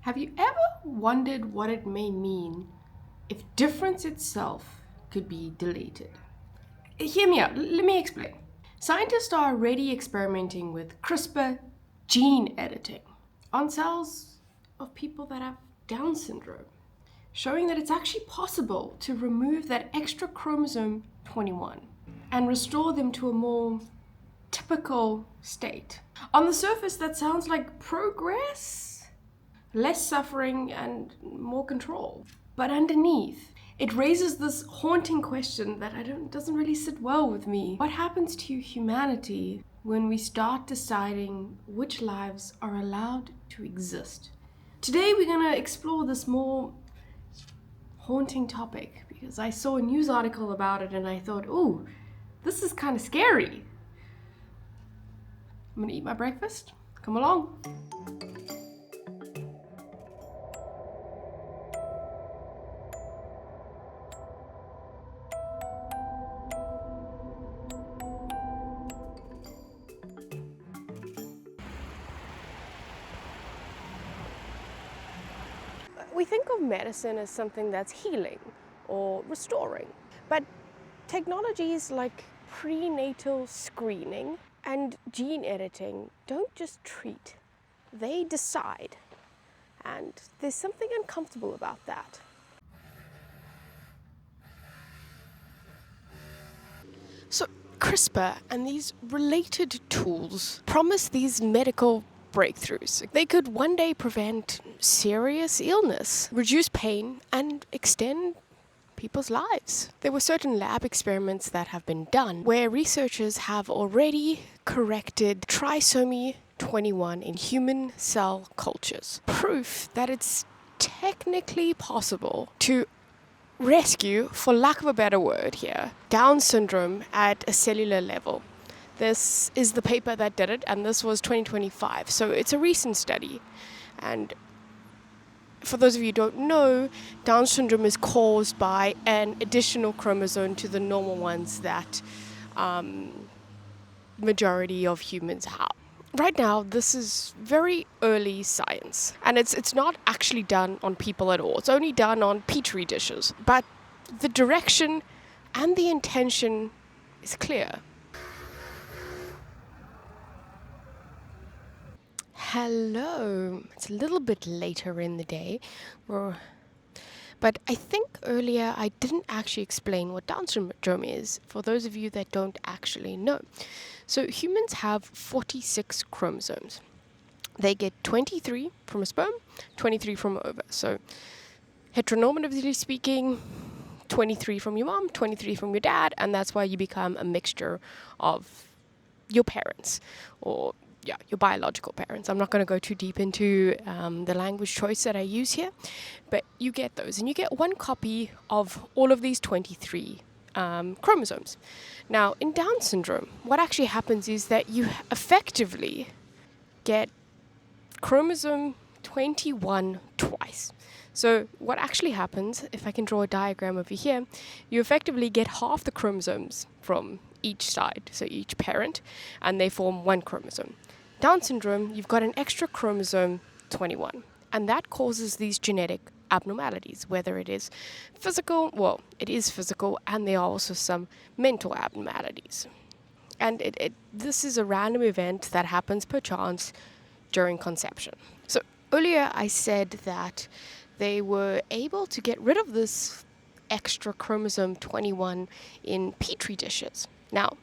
Have you ever wondered what it may mean if difference itself could be deleted? Hear me out, let me explain. Scientists are already experimenting with CRISPR gene editing on cells of people that have Down syndrome, showing that it's actually possible to remove that extra chromosome 21 and restore them to a more typical state. On the surface, that sounds like progress, less suffering, and more control. But underneath, it raises this haunting question that doesn't really sit well with me. What happens to humanity when we start deciding which lives are allowed to exist? Today we're going to explore this more haunting topic because I saw a news article about it and I thought, ooh, this is kind of scary. I'm gonna eat my breakfast. Come along. We think of medicine as something that's healing or restoring, but technologies like prenatal screening and gene editing don't just treat, they decide. And there's something uncomfortable about that. So CRISPR and these related tools promise these medical breakthroughs. They could one day prevent serious illness, reduce pain, and extend people's lives. There were certain lab experiments that have been done where researchers have already corrected trisomy 21 in human cell cultures. Proof that it's technically possible to rescue, for lack of a better word here, Down syndrome at a cellular level. This is the paper that did it, and this was 2025, so it's a recent study. And for those of you who don't know, Down syndrome is caused by an additional chromosome to the normal ones that majority of humans have. Right now, this is very early science, and it's not actually done on people at all. It's only done on petri dishes. But the direction and the intention is clear. Hello. It's a little bit later in the day, but I think earlier I didn't actually explain what Down syndrome is, for those of you that don't actually know. So humans have 46 chromosomes. They get 23 from a sperm, 23 from an ova. So heteronormatively speaking, 23 from your mom, 23 from your dad, and that's why you become a mixture of your parents, or your biological parents. I'm not going to go too deep into the language choice that I use here, but you get those, and you get one copy of all of these 23 chromosomes. Now, in Down syndrome, what actually happens is that you effectively get chromosome 21 twice. So what actually happens, if I can draw a diagram over here, you effectively get half the chromosomes from each side, so each parent, and they form one chromosome. Down syndrome, you've got an extra chromosome 21, and that causes these genetic abnormalities, whether it is physical, well, it is physical, and there are also some mental abnormalities. And this is a random event that happens per chance during conception. So earlier I said that they were able to get rid of this extra chromosome 21 in petri dishes. Now,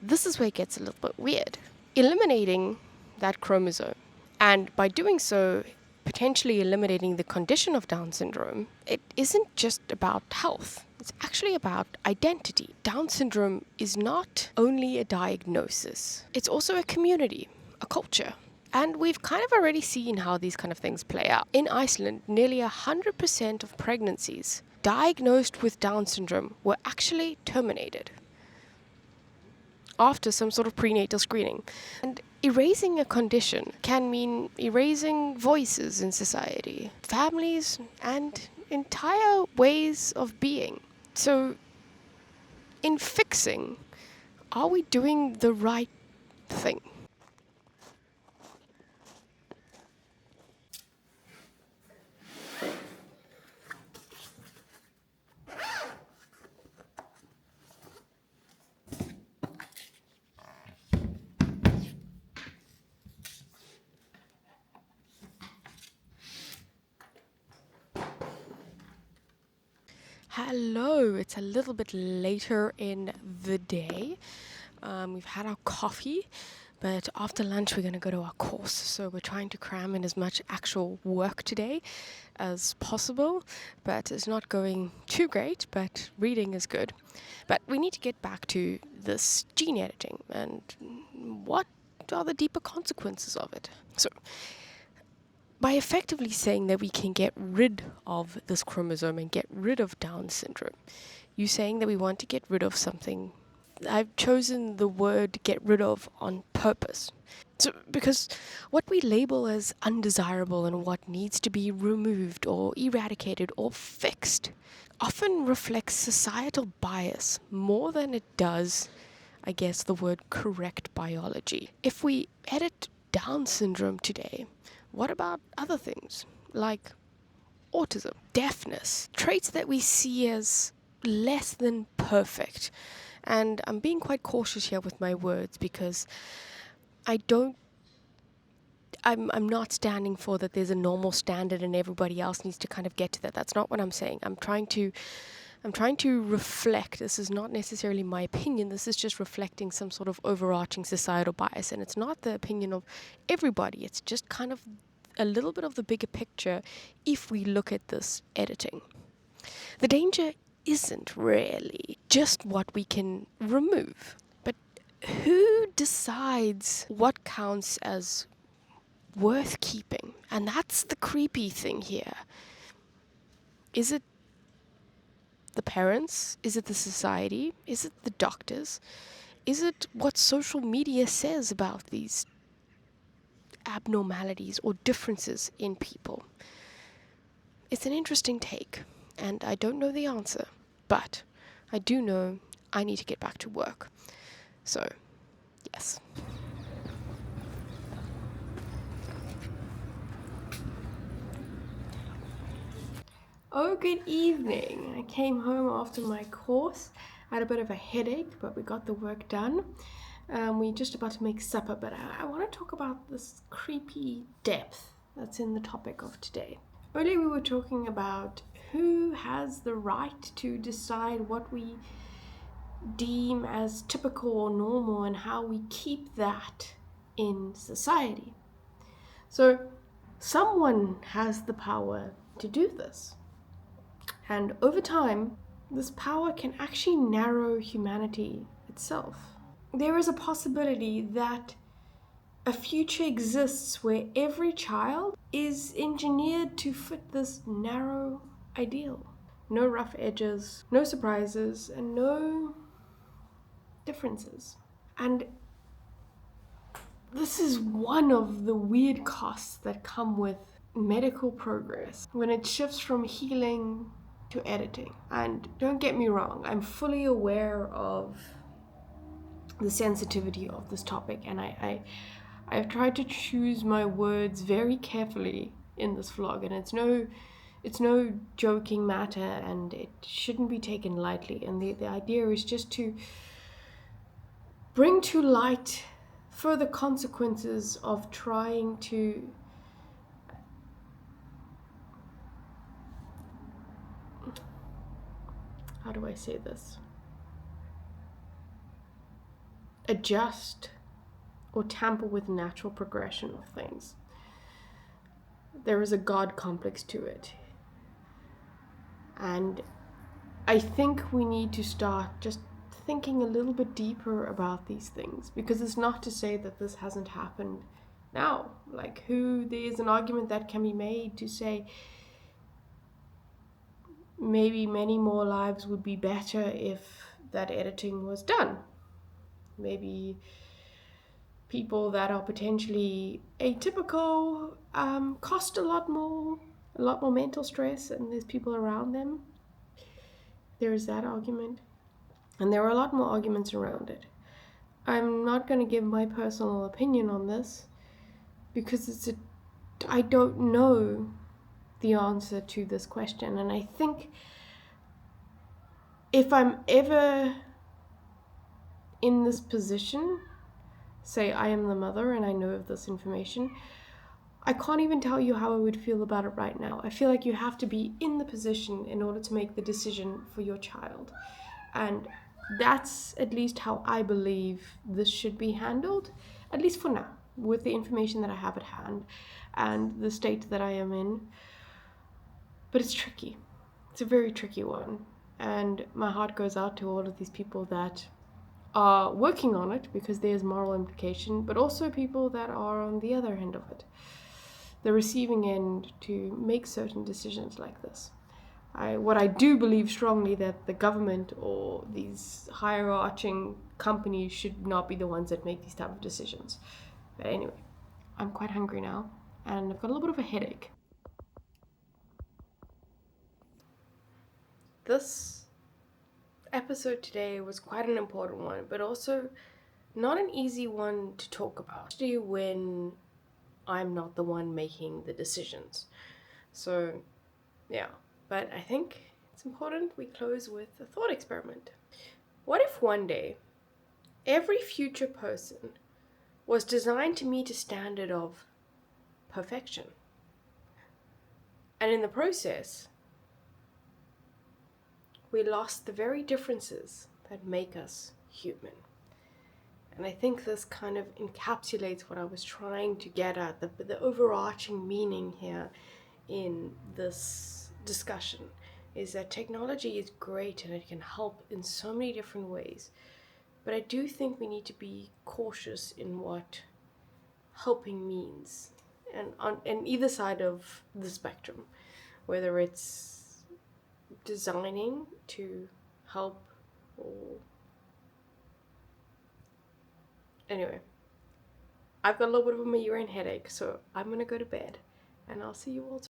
this is where it gets a little bit weird. Eliminating that chromosome, and by doing so, potentially eliminating the condition of Down syndrome, it isn't just about health. It's actually about identity. Down syndrome is not only a diagnosis, it's also a community, a culture. And we've kind of already seen how these kind of things play out. In Iceland, nearly 100% of pregnancies diagnosed with Down syndrome were actually terminated after some sort of prenatal screening. And erasing a condition can mean erasing voices in society, families, and entire ways of being. So, in fixing, are we doing the right thing? Hello, it's a little bit later in the day. We've had our coffee, but after lunch we're going to go to our course. So we're trying to cram in as much actual work today as possible, but it's not going too great, but reading is good. But we need to get back to this gene editing and what are the deeper consequences of it. So by effectively saying that we can get rid of this chromosome and get rid of Down syndrome, you're saying that we want to get rid of something. I've chosen the word get rid of on purpose. So, because what we label as undesirable and what needs to be removed or eradicated or fixed often reflects societal bias more than it does, I guess, the word correct biology. If we edit Down syndrome today, what about other things like autism, deafness, traits that we see as less than perfect? And I'm being quite cautious here with my words because I'm not standing for that there's a normal standard and everybody else needs to kind of get to that. That's not what I'm saying. I'm trying to reflect. This is not necessarily my opinion. This is just reflecting some sort of overarching societal bias. And it's not the opinion of everybody. It's just kind of a little bit of the bigger picture if we look at this editing. The danger isn't really just what we can remove, but who decides what counts as worth keeping? And that's the creepy thing here. Is it the parents? Is it the society? Is it the doctors? Is it what social media says about these abnormalities or differences in people? It's an interesting take, and I don't know the answer, but I do know I need to get back to work. So, yes. Oh, good evening. I came home after my course. I had a bit of a headache, but we got the work done. We're just about to make supper, but I want to talk about this creepy depth that's in the topic of today. Earlier we were talking about who has the right to decide what we deem as typical or normal and how we keep that in society. So someone has the power to do this. And over time, this power can actually narrow humanity itself. There is a possibility that a future exists where every child is engineered to fit this narrow ideal. No rough edges, no surprises, and no differences. And this is one of the weird costs that come with medical progress when it shifts from healing to editing. And don't get me wrong, I'm fully aware of the sensitivity of this topic, and I've tried to choose my words very carefully in this vlog, and it's no joking matter, and it shouldn't be taken lightly. And the idea is just to bring to light further consequences of trying to how do I say this? Adjust or tamper with natural progression of things. There is a God complex to it. And I think we need to start just thinking a little bit deeper about these things, because it's not to say that this hasn't happened now. Like, there's an argument that can be made to say maybe many more lives would be better if that editing was done. Maybe people that are potentially atypical cost a lot more mental stress, and there's people around them. There is that argument. And there are a lot more arguments around it. I'm not going to give my personal opinion on this because I don't know the answer to this question. And I think if I'm ever in this position, say I am the mother and I know of this information, I can't even tell you how I would feel about it right now. I feel like you have to be in the position in order to make the decision for your child. And that's at least how I believe this should be handled, at least for now, with the information that I have at hand and the state that I am in. But it's tricky. It's a very tricky one. And my heart goes out to all of these people that are working on it because there's moral implication, but also people that are on the other end of it, the receiving end, to make certain decisions like this. What I do believe strongly that the government or these higher arching companies should not be the ones that make these type of decisions. But anyway, I'm quite hungry now and I've got a little bit of a headache. This episode today was quite an important one, but also not an easy one to talk about, especially when I'm not the one making the decisions. So, yeah, but I think it's important we close with a thought experiment. What if one day every future person was designed to meet a standard of perfection? And in the process, we lost the very differences that make us human. And I think this kind of encapsulates what I was trying to get at, the overarching meaning here in this discussion, is that technology is great and it can help in so many different ways. But I do think we need to be cautious in what helping means, and on either side of the spectrum, whether it's designing to help or anyway. I've got a little bit of a migraine headache, so I'm gonna go to bed and I'll see you all tomorrow.